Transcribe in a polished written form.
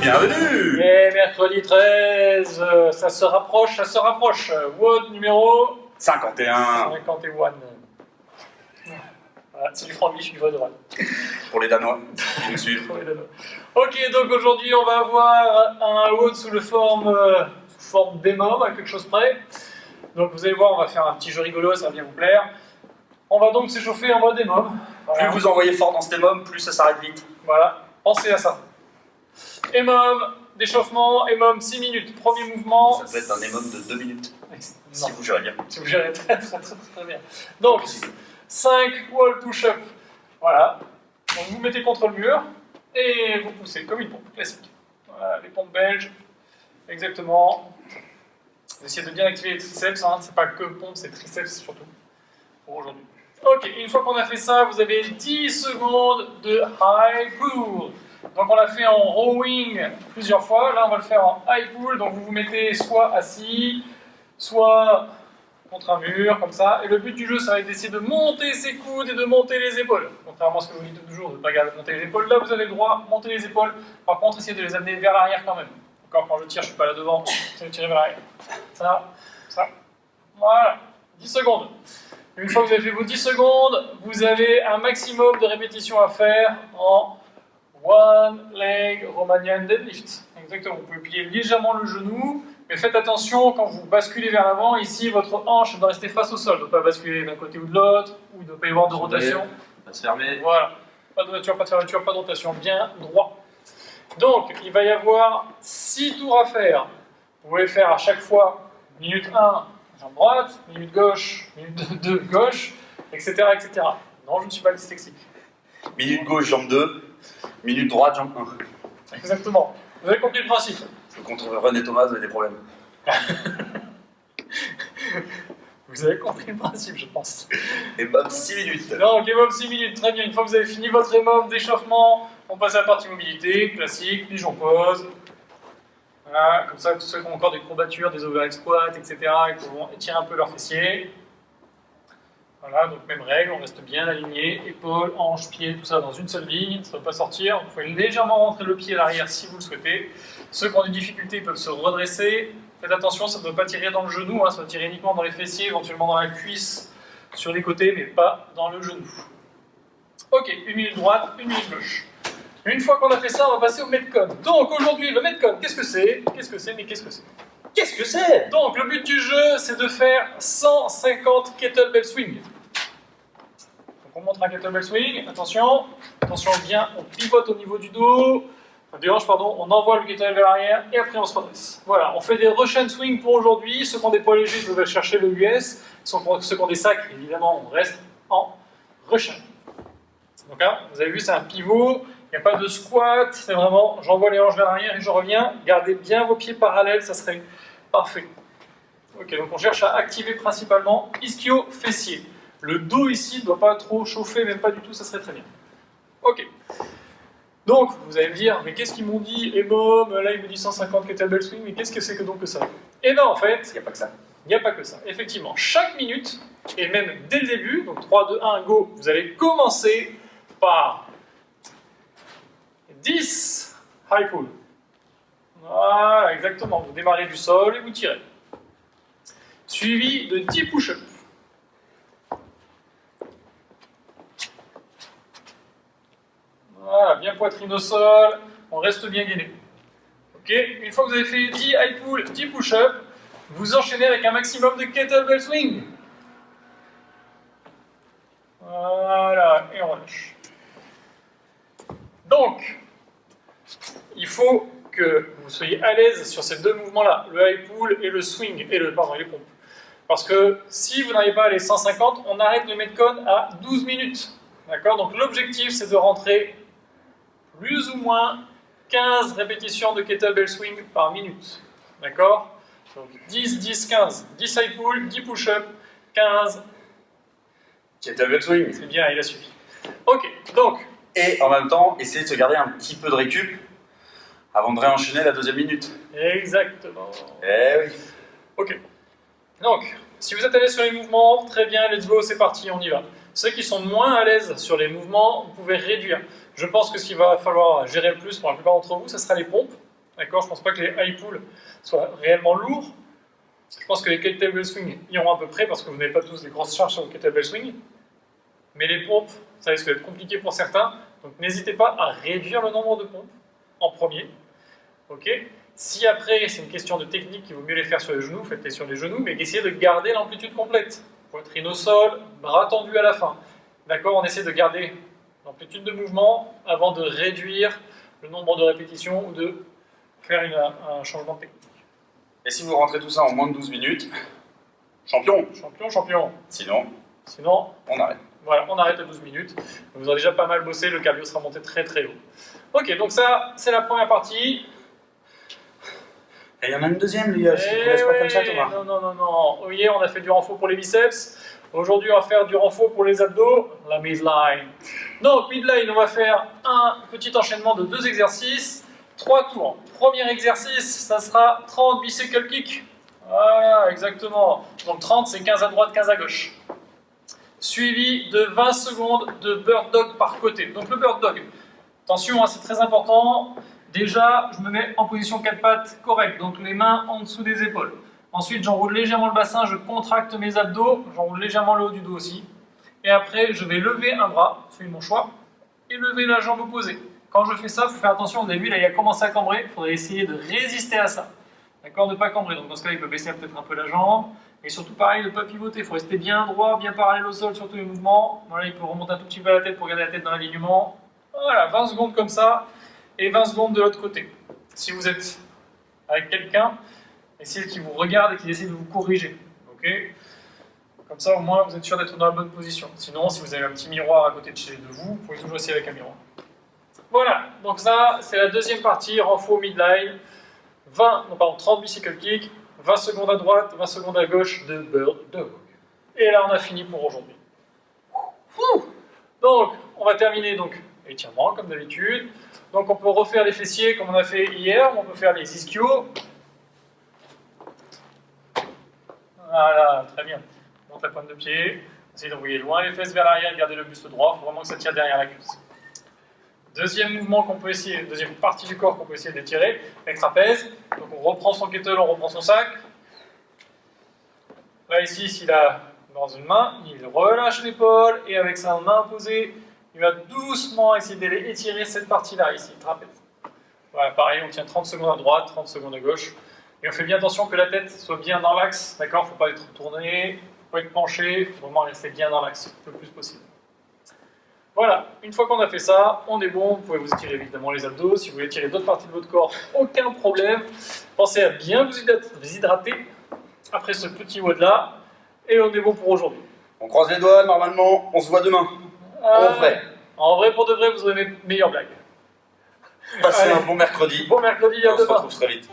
Bienvenue. Et mercredi 13, ça se rapproche, ça se rapproche. WOD numéro 51 51. Voilà, c'est du franglish du vaudeville. pour les Danois qui nous suivent. Ok, donc aujourd'hui on va avoir un WOD sous forme démon, à quelque chose près. Donc vous allez voir, on va faire un petit jeu rigolo, ça va bien vous plaire. On va donc s'échauffer en mode démon. Voilà. Plus vous envoyez fort dans cet EMOM, plus ça s'arrête vite. Voilà, pensez à ça. EMOM, d'échauffement, EMOM 6 minutes, premier mouvement. Ça peut être un EMOM de 2 minutes, Non. si vous gérez bien. Si vous gérez très bien. Donc, 5 wall push-up. Voilà. Donc vous mettez contre le mur et vous poussez comme une pompe classique. Voilà, les pompes belges. Exactement. Vous essayez de bien activer les triceps, hein. C'est pas que pompe, c'est triceps surtout pour aujourd'hui. Ok, une fois qu'on a fait ça, vous avez 10 secondes de high pull. Donc on l'a fait en rowing plusieurs fois, là on va le faire en high pull, donc vous vous mettez soit assis, soit contre un mur, comme ça, et le but du jeu ça va être d'essayer de monter ses coudes et de monter les épaules. Contrairement à ce que vous dites toujours, de ne pas garder monter les épaules, là vous avez le droit de monter les épaules, par contre essayez de les amener vers l'arrière quand même. Encore quand je tire, je ne suis pas là devant, essayez de tirer vers l'arrière. Ça, voilà, 10 secondes. Une fois que vous avez fait vos 10 secondes, vous avez un maximum de répétitions à faire en one leg Romanian deadlift. Exactement, vous pouvez plier légèrement le genou, mais faites attention quand vous basculez vers l'avant, ici votre hanche doit rester face au sol, ne doit pas basculer d'un côté ou de l'autre, ou il ne doit pas y avoir de rotation. Pas se fermer. Voilà, pas de voiture, pas de fermeture, pas de rotation, bien droit. Donc, il va y avoir 6 tours à faire. Vous pouvez faire à chaque fois minute 1, jambe droite, minute gauche, minute 2, gauche, etc., etc. Non, je ne suis pas dyslexique. Minute gauche, jambe 2. Minute droite, jambe 1. Exactement. Vous avez compris le principe. Contre René Thomas, vous avez des problèmes. Vous avez compris le principe, je pense. Et bam, 6 minutes. Non, ok, EMOM 6 minutes, très bien. Une fois que vous avez fini votre EMOM d'échauffement, on passe à la partie mobilité, classique, puis j'en pose. Voilà, comme ça, ceux qui ont encore des courbatures, des overhead squats, etc., ils pourront étirer un peu leurs fessiers. Voilà, donc même règle, on reste bien aligné, épaules, hanches, pieds, tout ça dans une seule ligne, ça ne va pas sortir. Vous pouvez légèrement rentrer le pied à l'arrière si vous le souhaitez. Ceux qui ont des difficultés peuvent se redresser. Faites attention, ça ne doit pas tirer dans le genou, hein, ça doit tirer uniquement dans les fessiers, éventuellement dans la cuisse, sur les côtés, mais pas dans le genou. Ok, une minute droite, une minute gauche. Une fois qu'on a fait ça, on va passer au Metcon. Donc aujourd'hui, le Metcon, qu'est-ce que c'est? Qu'est-ce que c'est? Mais qu'est-ce que c'est? Qu'est-ce que c'est? Donc le but du jeu, c'est de faire 150 kettlebell swing. Donc on montre un kettlebell swing, attention bien, on pivote au niveau du dos, des hanches, pardon, on envoie le kettlebell vers l'arrière et après on se redresse. Voilà, on fait des Russian swing pour aujourd'hui. Ceux qui ont des poids légers peuvent aller chercher le US. Ceux qui ont des sacs, évidemment, on reste en Russian. Donc là, vous avez vu, c'est un pivot. Il n'y a pas de squat, c'est vraiment, j'envoie les hanches vers l'arrière et je reviens. Gardez bien vos pieds parallèles, ça serait parfait. Ok, donc on cherche à activer principalement ischio-fessier. Le dos ici ne doit pas trop chauffer, même pas du tout, ça serait très bien. Ok. Donc, vous allez me dire, mais qu'est-ce qu'ils m'ont dit, EMOM, là il me dit 150 kettlebell swing, mais qu'est-ce que c'est que donc que ça? Et bien en fait, Il n'y a pas que ça. il n'y a pas que ça. Effectivement, chaque minute, et même dès le début, donc 3, 2, 1, go, vous allez commencer par 10 high pull. Voilà, exactement. Vous démarrez du sol et vous tirez. Suivi de 10 push-ups. Voilà, bien poitrine au sol, on reste bien gainé. Ok, une fois que vous avez fait 10 high pull, 10 push-ups, vous enchaînez avec un maximum de kettlebell swing. Voilà, et on relâche. Donc, il faut que vous soyez à l'aise sur ces deux mouvements-là, le high pull et le swing, et les pompes. Parce que si vous n'arrivez pas à les 150, on arrête le Metcon à 12 minutes. D'accord? Donc l'objectif, c'est de rentrer plus ou moins 15 répétitions de kettlebell swing par minute. D'accord? Donc 10, 10, 15. 10 high pull, 10 push-up, 15. Kettlebell swing. C'est bien, il a suffi. Ok, donc. Et en même temps, essayez de se garder un petit peu de récup avant de réenchaîner la deuxième minute. Exactement. Eh oui. Ok. Donc, si vous êtes à l'aise sur les mouvements, très bien, let's go, c'est parti, on y va. Ceux qui sont moins à l'aise sur les mouvements, vous pouvez réduire. Je pense que ce qu'il va falloir gérer le plus pour la plupart d'entre vous, ce sera les pompes. D'accord, je pense pas que les high pull soient réellement lourds. Je pense que les kettlebell swing iront à peu près parce que vous n'avez pas tous des grosses charges sur le kettlebell swing. Mais les pompes, ça risque d'être compliqué pour certains. Donc n'hésitez pas à réduire le nombre de pompes en premier. Ok. Si après c'est une question de technique, il vaut mieux les faire sur les genoux, faites-les sur les genoux, mais essayez de garder l'amplitude complète. Poitrine au sol, bras tendus à la fin. D'accord, on essaie de garder l'amplitude de mouvement avant de réduire le nombre de répétitions ou de faire un changement de technique. Et si vous rentrez tout ça en moins de 12 minutes, champion. Champion. Sinon, on arrête. Voilà, on arrête à 12 minutes. Vous aurez déjà pas mal bossé, le cardio sera monté très très haut. Ok, donc ça, c'est la première partie. Et il y en a une deuxième, les gars. Je ne laisse pas comme ça, Thomas. Non. Hier, on a fait du renfort pour les biceps. Aujourd'hui, on va faire du renfort pour les abdos, la midline. Donc, midline, on va faire un petit enchaînement de 2 exercices, 3 tours. Premier exercice, ça sera 30 bicycle kick. Voilà, exactement. Donc 30, c'est 15 à droite, 15 à gauche. Suivi de 20 secondes de bird dog par côté. Donc le bird dog, attention, hein, c'est très important. Déjà, je me mets en position 4 pattes correcte, donc les mains en dessous des épaules. Ensuite, j'enroule légèrement le bassin, je contracte mes abdos, j'enroule légèrement le haut du dos aussi. Et après, je vais lever un bras, celui de mon choix, et lever la jambe opposée. Quand je fais ça, il faut faire attention, vous avez vu, là il a commencé à cambrer, il faudrait essayer de résister à ça. D'accord, ne pas cambrer. Donc dans ce cas, il peut baisser peut-être un peu la jambe. Et surtout, pareil, ne pas pivoter. Il faut rester bien droit, bien parallèle au sol sur tous les mouvements. Voilà, il peut remonter un tout petit peu la tête pour garder la tête dans l'alignement. Voilà, 20 secondes comme ça. Et 20 secondes de l'autre côté. Si vous êtes avec quelqu'un, essayez qu'il vous regarde et qu'il essaie de vous corriger. Ok ? Comme ça, au moins, vous êtes sûr d'être dans la bonne position. Sinon, si vous avez un petit miroir à côté de vous, vous pouvez toujours essayer avec un miroir. Voilà, donc ça, c'est la deuxième partie, renfort midline. 30 bicycle kick, 20 secondes à droite, 20 secondes à gauche de bird dog. Et là, on a fini pour aujourd'hui. Donc, on va terminer donc l'étirement, comme d'habitude. Donc, on peut refaire les fessiers comme on a fait hier, on peut faire les ischios. Voilà, très bien. Monte la pointe de pied, essayez d'envoyer loin les fesses vers l'arrière et garder le buste droit. Il faut vraiment que ça tire derrière la cuisse. Deuxième mouvement qu'on peut essayer, deuxième partie du corps qu'on peut essayer d'étirer, les trapèzes. Donc on reprend son kettle, on reprend son sac. Là ici, s'il a dans une main, il relâche l'épaule et avec sa main posée, il va doucement essayer d'étirer cette partie-là ici, trapèze. Voilà, pareil, on tient 30 secondes à droite, 30 secondes à gauche. Et on fait bien attention que la tête soit bien dans l'axe, d'accord ? Il ne faut pas être tourné, il ne faut pas être penché, il faut vraiment rester bien dans l'axe le plus possible. Voilà, une fois qu'on a fait ça, on est bon, vous pouvez vous étirer évidemment les abdos, si vous voulez tirer d'autres parties de votre corps, aucun problème. Pensez à bien vous hydrater après ce petit WOD là, et on est bon pour aujourd'hui. On croise les doigts, normalement, on se voit demain. En vrai. En vrai, pour de vrai, vous aurez mes meilleures blagues. Passez un bon mercredi. Bon mercredi, à on se demain. retrouve très vite.